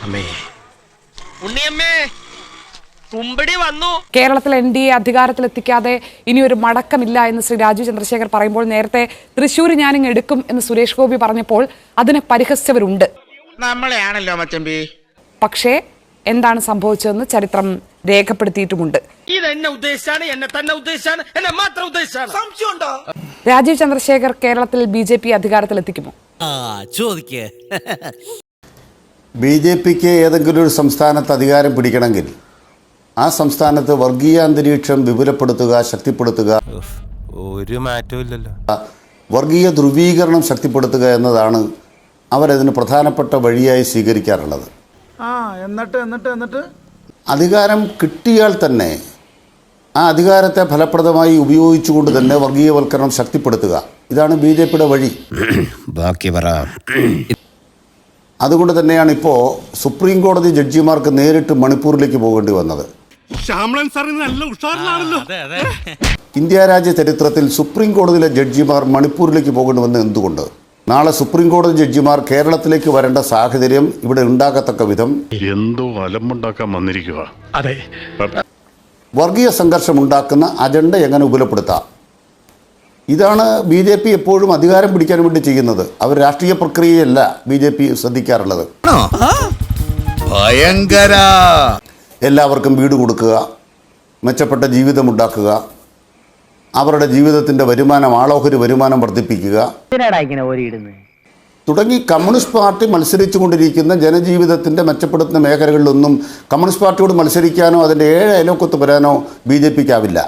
ഉണ്ണിയമ്മേ കുമ്പടി വന്നു. കേരളത്തിൽ NDA അധികാരത്തിലെത്തിക്കാതെ ഇനിയൊരു മടക്കമില്ല എന്ന് ശ്രീ രാജീവ് ചന്ദ്രശേഖർ പറയുമ്പോൾ, നേരത്തെ തൃശ്ശൂർ ഞാനിങ് എടുക്കും എന്ന് സുരേഷ് ഗോപി പറഞ്ഞപ്പോൾ അതിനെ പരിഹസിച്ചവരുണ്ട്. നമ്മളെയാണല്ലോ മച്ചമ്പി. പക്ഷേ എന്താണ് സംഭവിച്ചതെന്ന് ചരിത്രം രേഖപ്പെടുത്തിയിട്ടുമുണ്ട്. ഇതെന്നെ ഉദ്ദേശിച്ചാണ്, എന്നെ തന്നെ ഉദ്ദേശിച്ചാണ്, എന്നെ മാത്രം ഉദ്ദേശിച്ചാണ്. സംശയമുണ്ടോ? രാജീവ് ചന്ദ്രശേഖർ കേരളത്തിൽ BJP അധികാരത്തിലെത്തിക്കുമോ? BJPക്ക് ഏതെങ്കിലും ഒരു സംസ്ഥാനത്ത് അധികാരം പിടിക്കണമെങ്കിൽ ആ സംസ്ഥാനത്ത് വർഗീയ അന്തരീക്ഷം വിപുലപ്പെടുത്തുക, ശക്തിപ്പെടുത്തുക, ഒരു മാറ്റവും ഇല്ലല്ലോ, വർഗീയ ധ്രുവീകരണം ശക്തിപ്പെടുത്തുക എന്നതാണ് അവരതിന് പ്രധാനപ്പെട്ട വഴിയായി സ്വീകരിക്കാറുള്ളത്. എന്നിട്ട് അധികാരം കിട്ടിയാൽ തന്നെ ആ അധികാരത്തെ ഫലപ്രദമായി ഉപയോഗിച്ചുകൊണ്ട് തന്നെ വർഗീയവൽക്കരണം ശക്തിപ്പെടുത്തുക, ഇതാണ് BJPയുടെ വഴി. ബാക്കി പറ. അതുകൊണ്ട് തന്നെയാണ് ഇപ്പോൾ സുപ്രീം കോടതി ജഡ്ജിമാർക്ക് നേരിട്ട് മണിപ്പൂരിലേക്ക് പോകേണ്ടി വന്നത്. ഇന്ത്യ രാജ്യ ചരിത്രത്തിൽ സുപ്രീം കോടതിയിലെ ജഡ്ജിമാർ മണിപ്പൂരിലേക്ക് പോകേണ്ടി വന്നത് എന്തുകൊണ്ട്? നാളെ സുപ്രീം കോടതി ജഡ്ജിമാർ കേരളത്തിലേക്ക് വരേണ്ട സാഹചര്യം ഇവിടെ ഉണ്ടാകത്തക്ക വിധം എന്തോ അലമ്പുണ്ടാക്കാൻ വന്നിരിക്കുക. വർഗീയ സംഘർഷം ഉണ്ടാക്കുന്ന അജണ്ട എങ്ങനെ വിപുലപ്പെടുത്താം, ഇതാണ് BJP എപ്പോഴും അധികാരം പിടിക്കാൻ വേണ്ടി ചെയ്യുന്നത്. അവർ രാഷ്ട്രീയ പ്രക്രിയയല്ല BJP ശ്രദ്ധിക്കാറുള്ളത്. എല്ലാവർക്കും വീട് കൊടുക്കുക, മെച്ചപ്പെട്ട ജീവിതമുണ്ടാക്കുക, അവരുടെ ജീവിതത്തിൻ്റെ വരുമാനം, ആളോഹരി വരുമാനം വർദ്ധിപ്പിക്കുക തുടങ്ങി കമ്മ്യൂണിസ്റ്റ് പാർട്ടി മത്സരിച്ചു കൊണ്ടിരിക്കുന്ന ജനജീവിതത്തിൻ്റെ മെച്ചപ്പെടുത്തുന്ന മേഖലകളിലൊന്നും കമ്മ്യൂണിസ്റ്റ് പാർട്ടിയോട് മത്സരിക്കാനോ അതിൻ്റെ 7 അയലോക്കത്ത് വരാനോ BJPക്കാവില്ല.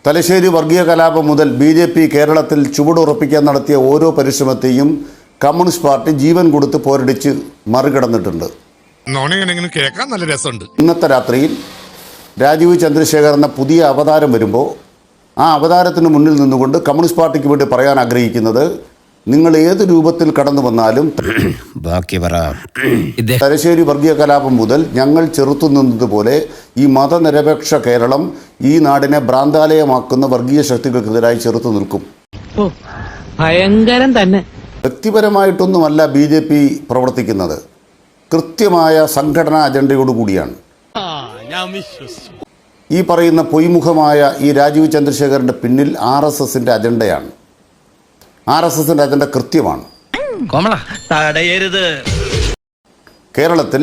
തലശ്ശേരി വർഗീയ കലാപം മുതൽ BJP കേരളത്തിൽ ചുവടുറപ്പിക്കാൻ നടത്തിയ ഓരോ പരിശ്രമത്തെയും കമ്മ്യൂണിസ്റ്റ് പാർട്ടി ജീവൻ കൊടുത്ത് പോരടിച്ച് മറികടന്നിട്ടുണ്ട്. ഇന്നത്തെ രാത്രിയിൽ രാജീവ് ചന്ദ്രശേഖർ എന്ന പുതിയ അവതാരം വരുമ്പോൾ ആ അവതാരത്തിന് മുന്നിൽ നിന്നുകൊണ്ട് കമ്മ്യൂണിസ്റ്റ് പാർട്ടിക്ക് വേണ്ടി പറയാൻ ആഗ്രഹിക്കുന്നത്, നിങ്ങൾ ഏത് രൂപത്തിൽ കടന്നു വന്നാലും ബാക്കി പറ. തലശ്ശേരി വർഗീയ കലാപം മുതൽ ഞങ്ങൾ ചെറുത്തു നിന്നതുപോലെ ഈ മതനിരപേക്ഷ കേരളം ഈ നാടിനെ ഭ്രാന്താലയമാക്കുന്ന വർഗീയ ശക്തികൾക്കെതിരായി ചെറുത്തു നിൽക്കും. ഭയങ്കരം തന്നെ. വ്യക്തിപരമായിട്ടൊന്നുമല്ല BJP പ്രവർത്തിക്കുന്നത്, കൃത്യമായ സംഘടനാ അജണ്ടയോടുകൂടിയാണ്. ഈ പറയുന്ന പൊയ്മുഖമായ ഈ രാജീവ് ചന്ദ്രശേഖറിൻ്റെ പിന്നിൽ RSSന്റെ അജണ്ടയാണ്. RSSന്റെ അജണ്ട കൃത്യമാണ്. കേരളത്തിൽ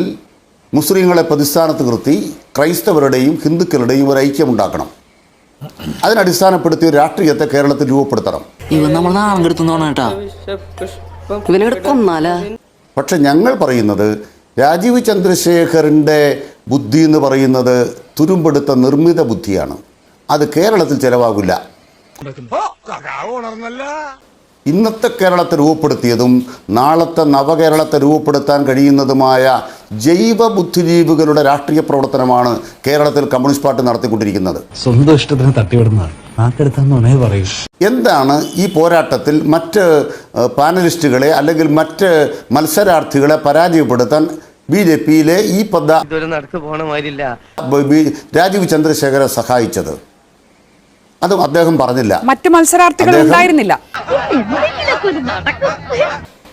മുസ്ലിങ്ങളെ പ്രതിസ്ഥാനത്ത് നിർത്തി ക്രൈസ്തവരുടെയും ഹിന്ദുക്കളുടെയും ഒരു ഐക്യമുണ്ടാക്കണം. അതിനടിസ്ഥാനപ്പെടുത്തിയ ഒരു രാഷ്ട്രീയത്തെ കേരളത്തിൽ രൂപപ്പെടുത്തണം. പക്ഷെ ഞങ്ങൾ പറയുന്നത്, രാജീവ് ചന്ദ്രശേഖറിൻ്റെ ബുദ്ധി എന്ന് പറയുന്നത് തുരുമ്പെടുത്ത നിർമ്മിത ബുദ്ധിയാണ്. അത് കേരളത്തിൽ ചിലവാകില്ല. ഇന്നത്തെ കേരളത്തെ രൂപപ്പെടുത്തിയതും നാളത്തെ നവകേരളത്തെ രൂപപ്പെടുത്താൻ കഴിയുന്നതുമായ ജൈവ ബുദ്ധിജീവികളുടെ രാഷ്ട്രീയ പ്രവർത്തനമാണ് കേരളത്തിൽ കമ്മ്യൂണിസ്റ്റ് പാർട്ടി നടത്തിക്കൊണ്ടിരിക്കുന്നത്. സ്വന്തം ഇഷ്ടത്തിന് തട്ടിവിടുന്നതാണ്. എന്താണ് ഈ പോരാട്ടത്തിൽ മറ്റ് പാനലിസ്റ്റുകളെ അല്ലെങ്കിൽ മറ്റ് മത്സരാർത്ഥികളെ പരാജയപ്പെടുത്താൻ BJPയിലെ ഈ രാജീവ് ചന്ദ്രശേഖരെ സഹായിച്ചത്? അതും അദ്ദേഹം പറഞ്ഞില്ല. മറ്റ് മത്സരാർത്ഥികൾ ഉണ്ടായിരുന്നില്ല.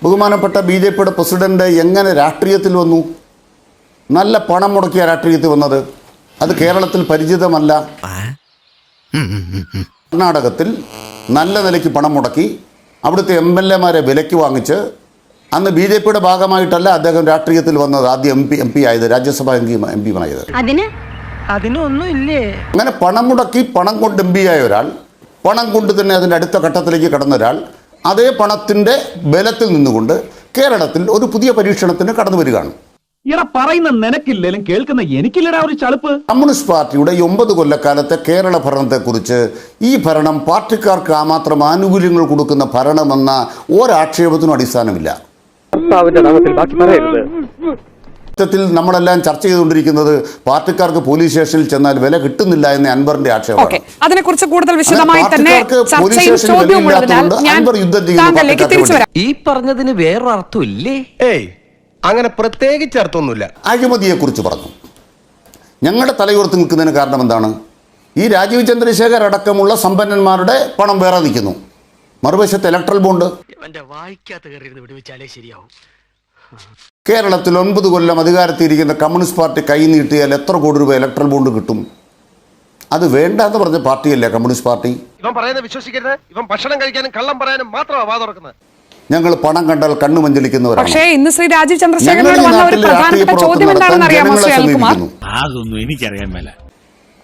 ബഹുമാനപ്പെട്ട BJPയുടെ പ്രസിഡന്റ് എങ്ങനെ രാഷ്ട്രീയത്തിൽ വന്നു? നല്ല പണം മുടക്കിയ രാഷ്ട്രീയത്തിൽ വന്നത്. അത് കേരളത്തിൽ പരിചിതമല്ല. കർണാടകത്തിൽ നല്ല നിലയ്ക്ക് പണം മുടക്കി അവിടുത്തെ MLAമാരെ വിലയ്ക്ക് വാങ്ങിച്ച്, അന്ന് BJPയുടെ ഭാഗമായിട്ടല്ല അദ്ദേഹം രാഷ്ട്രീയത്തിൽ വന്നത്. ആദ്യം MP ആയത്, രാജ്യസഭ MP ആയത്. അങ്ങനെ പണം മുടക്കി പണം കൊണ്ട് MP ആയ ഒരാൾ, പണം കൊണ്ട് തന്നെ അതിൻ്റെ അടുത്ത ഘട്ടത്തിലേക്ക് കടന്ന ഒരാൾ, അതേ പണത്തിൻ്റെ ബലത്തിൽ നിന്നുകൊണ്ട് കേരളത്തിൽ ഒരു പുതിയ പരീക്ഷണത്തിന് കടന്നു വരികയാണ്. പറയുന്ന നിനക്കില്ലേലും കേൾക്കുന്ന എനിക്കില്ലടാ ഒരു ചളുപ്പ്. കമ്മ്യൂണിസ്റ്റ് പാർട്ടിയുടെ 9 കൊല്ലക്കാലത്തെ കേരള ഭരണത്തെക്കുറിച്ച്, ഈ ഭരണം പാർട്ടിക്കാർക്ക് മാത്രം ആനുകൂല്യങ്ങൾ കൊടുക്കുന്ന ഭരണമെന്ന ഒരാക്ഷേപത്തിനും അടിസ്ഥാനമില്ല. ത്തിൽ നമ്മളെല്ലാം ചർച്ച ചെയ്തുകൊണ്ടിരിക്കുന്നത് പാർട്ടിക്കാർക്ക് പോലീസ് സ്റ്റേഷനിൽ ചെന്നാൽ വില കിട്ടുന്നില്ല എന്ന അൻവറിന്റെ ആക്ഷേപം. അതിനെക്കുറിച്ച് കൂടുതൽ വിശദമായി തന്നെ ഈ പറഞ്ഞതിന് വേറൊരർത്ഥം ഇല്ലേ? അങ്ങനെ പ്രത്യേകിച്ച് അർത്ഥമൊന്നുമില്ല. അഴിമതിയെക്കുറിച്ച് പറഞ്ഞു. ഞങ്ങളുടെ തലയുയർത്തി നിൽക്കുന്നതിന് കാരണം എന്താണ്? ഈ രാജീവ് ചന്ദ്രശേഖർ അടക്കമുള്ള സമ്പന്നന്മാരുടെ പണം വേറെ നിൽക്കുന്നു. മറുവശത്ത് ഇലക്ട്രൽ ബോണ്ട്. വായിക്കാത്ത കയറി വിടുവിച്ചാലേ ശരിയാവും. കേരളത്തിൽ 9 കൊല്ലം അധികാരത്തിരിക്കുന്ന കമ്മ്യൂണിസ്റ്റ് പാർട്ടി കൈ നീട്ടിയാൽ എത്ര കോടി രൂപ ഇലക്ട്രൽ ബോണ്ട് കിട്ടും? അത് വേണ്ടാന്ന് പറഞ്ഞ പാർട്ടിയല്ലേ കമ്മ്യൂണിസ്റ്റ് പാർട്ടി. ഇവൻ പറയുന്നത് വിശ്വസിക്കരുത്. ഇവൻ ഭക്ഷണം കഴിക്കാനും കള്ളം പറയാനും മാത്രമാണ് വാ തുറക്കുന്നത്. ഞങ്ങൾ പണം കണ്ടാൽ കണ്ണു മഞ്ചലിക്കുന്നവരാണ്. പക്ഷേ ഇന്ന് ശ്രീ രാജീവ് ചന്ദ്രശേഖരനോട് വന്ന ഒരു പ്രധാനപ്പെട്ട ചോദ്യം എന്താണെന്ന് അറിയാമോ ശ്രീ അനിൽകുമാർ? അതൊന്നും എനിക്കറിയാൻ മേല.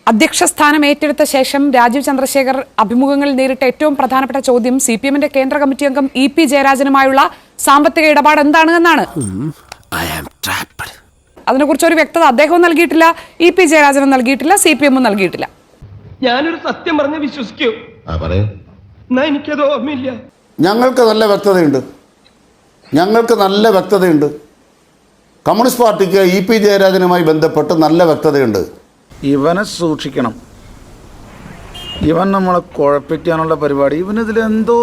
അധ്യക്ഷ സ്ഥാനം ഏറ്റെടുത്ത ശേഷം രാജീവ് ചന്ദ്രശേഖർ അഭിമുഖങ്ങളിൽ നേരിട്ട ഏറ്റവും പ്രധാനപ്പെട്ട ചോദ്യം CPM-ന്റെ കേന്ദ്ര കമ്മിറ്റി അംഗം EP ജയരാജനുമായുള്ള സാമ്പത്തിക ഇടപാട് എന്താണ് എന്നാണ്. അതിനെക്കുറിച്ച് ഒരു വ്യക്തത അദ്ദേഹവും നൽകിയിട്ടില്ല, EP ജയരാജനും നൽകിയിട്ടില്ല, CPM നൽകിയിട്ടില്ല. ഞാനൊരു സത്യം പറഞ്ഞ് വിശ്വസിക്കൂ. എന്നാ എനിക്കത് ഓർമ്മയില്ല. ഞങ്ങൾക്ക് നല്ല വ്യക്തതയുണ്ട്. കമ്മ്യൂണിസ്റ്റ് പാർട്ടിക്ക് EP ജയരാജനുമായി ബന്ധപ്പെട്ട് നല്ല വ്യക്തതയുണ്ട്. ഇവനെ സൂക്ഷിക്കണം. ഇവൻ നമ്മളെ കുഴപ്പിക്കാനുള്ള പരിപാടി, ഇവനിതിലെന്തോ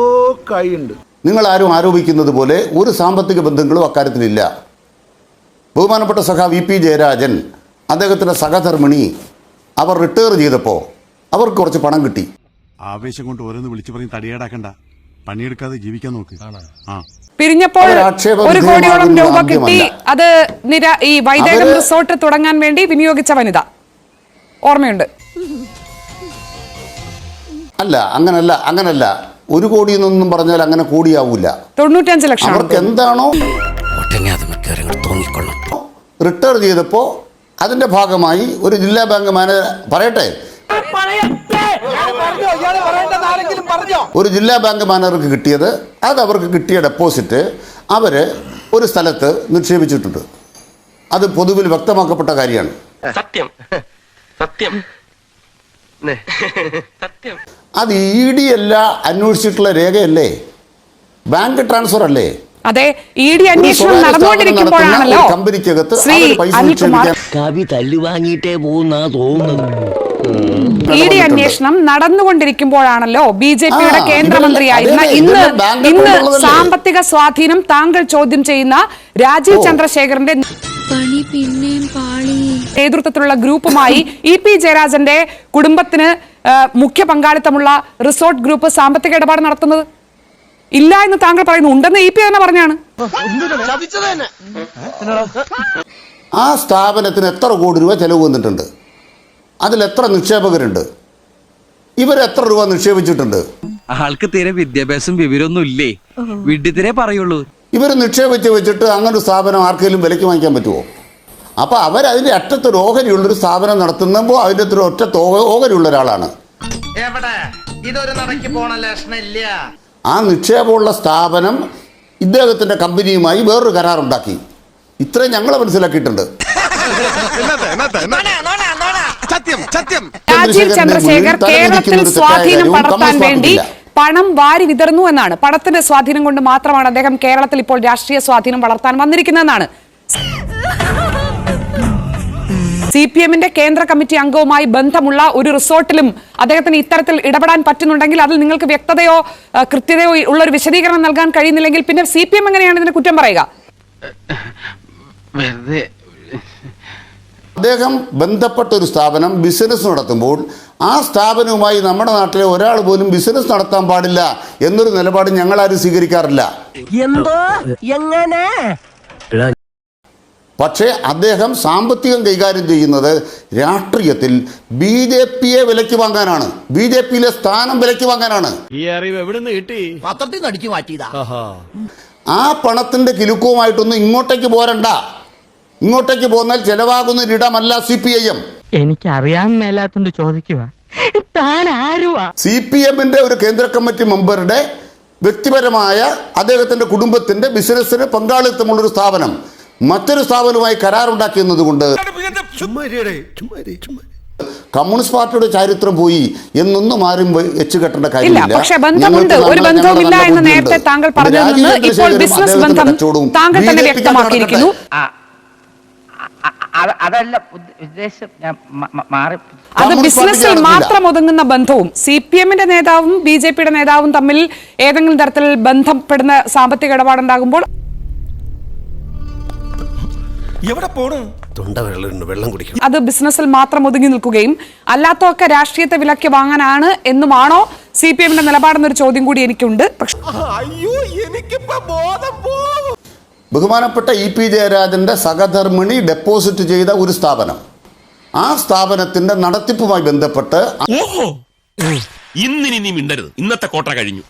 കൈയുണ്ട്. നിങ്ങളാരും ആരോപിക്കുന്നത് പോലെ ഒരു സാമ്പത്തിക ബന്ധങ്ങളും അക്കാര്യത്തിലില്ല. ബഹുമാനപ്പെട്ട സഖാവ് EP ജയരാജൻ, അദ്ദേഹത്തിൻ്റെ സഹധർമ്മിണി, അവർ റിട്ടയർ ചെയ്തപ്പോൾ അവർക്ക് കുറച്ച് പണം കിട്ടി. ആവേശം കൊണ്ട് ഓരോന്ന് വിളിച്ചു പറഞ്ഞ് തടിയേടാക്കണ്ട, പണിയെടുക്കാതെ ജീവിക്കാൻ നോക്ക്. പിരിഞ്ഞപ്പോൾ 1 കോടിയോളം രൂപ കിട്ടി. അത് ഈ വൈദേകം റിസോർട്ട് തുടങ്ങാൻ വേണ്ടി വിനിയോഗിച്ച വനിത ഓർമ്മയുണ്ട്. അല്ല, അങ്ങനല്ല. 1 കോടി എന്നൊന്നും പറഞ്ഞാൽ അങ്ങനെ കോടിയാവൂല. 95 ലക്ഷം. അവർക്ക് എന്താണോ റിട്ടയർ ചെയ്തപ്പോൾ അതിന്റെ ഭാഗമായി ഒരു ജില്ലാ ബാങ്ക് മാനേജർ പറയട്ടെ, ഒരു ജില്ലാ ബാങ്ക് മാനേജർക്ക് കിട്ടിയത്, അത് അവർക്ക് കിട്ടിയ ഡെപ്പോസിറ്റ് അവർ ഒരു സ്ഥലത്ത് നിക്ഷേപിച്ചിട്ടുണ്ട്. അത് പൊതുവിൽ വ്യക്തമാക്കപ്പെട്ട കാര്യമാണ്. സത്യം സത്യം സത്യം. അത് ED അല്ല അന്വേഷിച്ചിട്ടുള്ള രേഖയല്ലേ, ബാങ്ക് ട്രാൻസ്ഫർ അല്ലേ? അതെ, ED അന്വേഷണം നടന്നുകൊണ്ടിരിക്കുമ്പോഴാണല്ലോ ശ്രീ അനിൽകുമാർ, കവി തല്ലുവാങ്ങിയിട്ടേ പോകുന്ന തോന്നുന്നത്. ED അന്വേഷണം നടന്നുകൊണ്ടിരിക്കുമ്പോഴാണല്ലോ BJP-യുടെ കേന്ദ്രമന്ത്രിയായിരുന്ന ഇന്ന് സാമ്പത്തിക സ്വാധീനം താങ്കൾ ചോദ്യം ചെയ്യുന്ന രാജീവ് ചന്ദ്രശേഖരന്റെ നേതൃത്വത്തിലുള്ള ഗ്രൂപ്പുമായി EP ജയരാജന്റെ കുടുംബത്തിന് മുഖ്യ പങ്കാളിത്തമുള്ള റിസോർട്ട് ഗ്രൂപ്പ് സാമ്പത്തിക ഇടപാട് നടത്തുന്നത് ഇല്ല എന്ന് താങ്കൾ പറയുന്നു. ഉണ്ടെന്ന് EP തന്നെ പറഞ്ഞാണ്. ആ സ്ഥാപനത്തിന് എത്ര കോടി രൂപ ചെലവ് വന്നിട്ടുണ്ട്? അതിൽ എത്ര നിക്ഷേപകരുണ്ട്? ഇവരെത്ര രൂപ നിക്ഷേപിച്ചിട്ടുണ്ട്? ആൾക്ക് തീരെ വിദ്യാഭ്യാസം വിവരമൊന്നും ഇല്ലേ, വിഡ്ഢിത്തിരെ പറയുള്ളൂ. ഇവർ നിക്ഷേപിച്ച് വെച്ചിട്ട് അങ്ങനെ ഒരു സ്ഥാപനം ആർക്കെങ്കിലും വിലയ്ക്ക് വാങ്ങിക്കാൻ പറ്റുമോ? അപ്പോൾ അവരതിൻ്റെ അറ്റത്തൊരു ഓഹരിയുള്ളൊരു സ്ഥാപനം നടത്തുമ്പോൾ അതിൻ്റെ അത്ര ഒറ്റ ഓഹരിയുള്ള ഒരാളാണ്. ആ നിക്ഷേപമുള്ള സ്ഥാപനം ഇദ്ദേഹത്തിൻ്റെ കമ്പനിയുമായി വേറൊരു കരാറുണ്ടാക്കി. ഇത്രയും ഞങ്ങൾ മനസ്സിലാക്കിയിട്ടുണ്ട്. രാജീവ് ചന്ദ്രശേഖർ കേരളത്തിൽ സ്വാധീനം പടർത്താൻ വേണ്ടി പണം വാരി വിതറുന്നു എന്നാണ്. പണത്തിന്റെ സ്വാധീനം കൊണ്ട് മാത്രമാണ് അദ്ദേഹം കേരളത്തിൽ ഇപ്പോൾ രാഷ്ട്രീയ സ്വാധീനം വളർത്താൻ വന്നിരിക്കുന്നതെന്നാണ്. CPM-ന്റെ കേന്ദ്ര കമ്മിറ്റി അംഗവുമായി ബന്ധമുള്ള ഒരു റിസോർട്ടിലും അദ്ദേഹത്തിന് ഇത്തരത്തിൽ ഇടപെടാൻ പറ്റുന്നുണ്ടെങ്കിൽ അതിൽ നിങ്ങൾക്ക് വ്യക്തതയോ കൃത്യതയോ ഉള്ള ഒരു വിശദീകരണം നൽകാൻ കഴിയുന്നില്ലെങ്കിൽ പിന്നെ CPM എങ്ങനെയാണ് ഇതിനെ കുറ്റം പറയുക? അദ്ദേഹം ബന്ധപ്പെട്ട ഒരു സ്ഥാപനം ബിസിനസ് നടത്തുമ്പോൾ ആ സ്ഥാപനവുമായി നമ്മുടെ നാട്ടിലെ ഒരാൾ പോലും ബിസിനസ് നടത്താൻ പാടില്ല എന്നൊരു നിലപാട് ഞങ്ങളാരും സ്വീകരിക്കാറില്ല. പക്ഷേ അദ്ദേഹം സാമ്പത്തികം കൈകാര്യം ചെയ്യുന്നത് രാഷ്ട്രീയത്തിൽ BJP-യെ വിലയ്ക്ക് വാങ്ങാനാണ്, BJP-യിലെ സ്ഥാനം വിലയ്ക്ക് വാങ്ങാനാണ്. ഈ അറിവ് എവിടുന്ന് കിട്ടി? പത്രത്തിൽ നിന്ന് അടിച്ചു മാറ്റിയതാ. ആ പണത്തിന്റെ കിലുക്കവുമായിട്ടൊന്നും ഇങ്ങോട്ടേക്ക് പോരണ്ട. ഇങ്ങോട്ടേക്ക് പോന്നാൽ ചെലവാകുന്ന ഒരിടമല്ല CPIM. എനിക്ക് അറിയാൻ മേലാത്തോണ്ട് ചോദിക്കുക, താൻ ആരുവാ? CPM-ന്റെ ഒരു കേന്ദ്ര കമ്മിറ്റി മെമ്പറുടെ വ്യക്തിപരമായ അദ്ദേഹത്തിന്റെ കുടുംബത്തിന്റെ ബിസിനസ്സിന് പങ്കാളിത്തമുള്ളൊരു സ്ഥാപനം മറ്റൊരു സ്ഥാപനവുമായി കരാറുണ്ടാക്കിയെന്നത് കൊണ്ട് കമ്മ്യൂണിസ്റ്റ് പാർട്ടിയുടെ ചരിത്രം പോയി എന്നൊന്നും ആരും വെച്ച് കെട്ടേണ്ട കാര്യമില്ല. പക്ഷേ ബന്ധമുണ്ട്, ഒരു ബന്ധവുമില്ല എന്ന് നേരത്തെ താങ്കൾ പറഞ്ഞതിൽ നിന്ന് ഇപ്പോൾ ബിസിനസ് ബന്ധം താങ്കൾ തന്നെ വ്യക്തമാക്കിയിരിക്കുന്നു. അതല്ല ഉദ്ദേശം, ഞാൻ മാറി. അത് ബിസിനസ്സിൽ മാത്രം ഒതുങ്ങുന്ന ബന്ധവും CPM-ന്റെ നേതാവും BJP-യുടെ നേതാവും തമ്മിൽ ഏതെങ്കിലും തരത്തിൽ ബന്ധപ്പെടുന്ന സാമ്പത്തിക ഇടപാടുണ്ടാകുമ്പോൾ എവിടെ പോണു? വെള്ളം കുടിക്കണം. അത് ബിസിനസ്സിൽ മാത്രം ഒതുങ്ങി നിൽക്കുകയും അല്ലാത്തൊക്കെ രാഷ്ട്രീയത്തെ വിലക്ക് വാങ്ങാനാണ് എന്നുമാണോ CPM-ന്റെ നിലപാടെന്നൊരു ചോദ്യം കൂടി എനിക്കുണ്ട്. പക്ഷേ ബഹുമാനപ്പെട്ട EP ജയരാജൻ്റെ സഹധർമ്മിണി ഡെപ്പോസിറ്റ് ചെയ്ത ഒരു സ്ഥാപനം, ആ സ്ഥാപനത്തിൻ്റെ നടത്തിപ്പുമായി ബന്ധപ്പെട്ട് ഓഹോ ഇന്നിനി നീ മിണ്ടരുത്, ഇന്നത്തെ കോട്ട കഴിഞ്ഞു.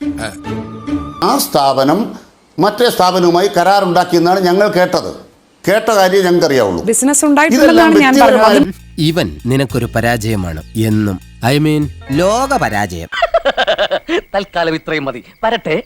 ആ സ്ഥാപനം മറ്റേ സ്ഥാപനവുമായി കരാറുണ്ടാക്കിയെന്നാണ് ഞങ്ങൾ കേട്ട കാര്യം ഞങ്ങൾക്കറിയാവുള്ളൂ. ബിസിനസ് ഉണ്ടായിട്ടുണ്ടെന്നാണ് ഞാൻ പറഞ്ഞത്. ഇവൻ നിനക്കൊരു പരാജയമാണ് എന്നും. ഐ മീൻ ലോക പരാജയം. തൽക്കാലം ഇത്രയും മതി. വരട്ടെ.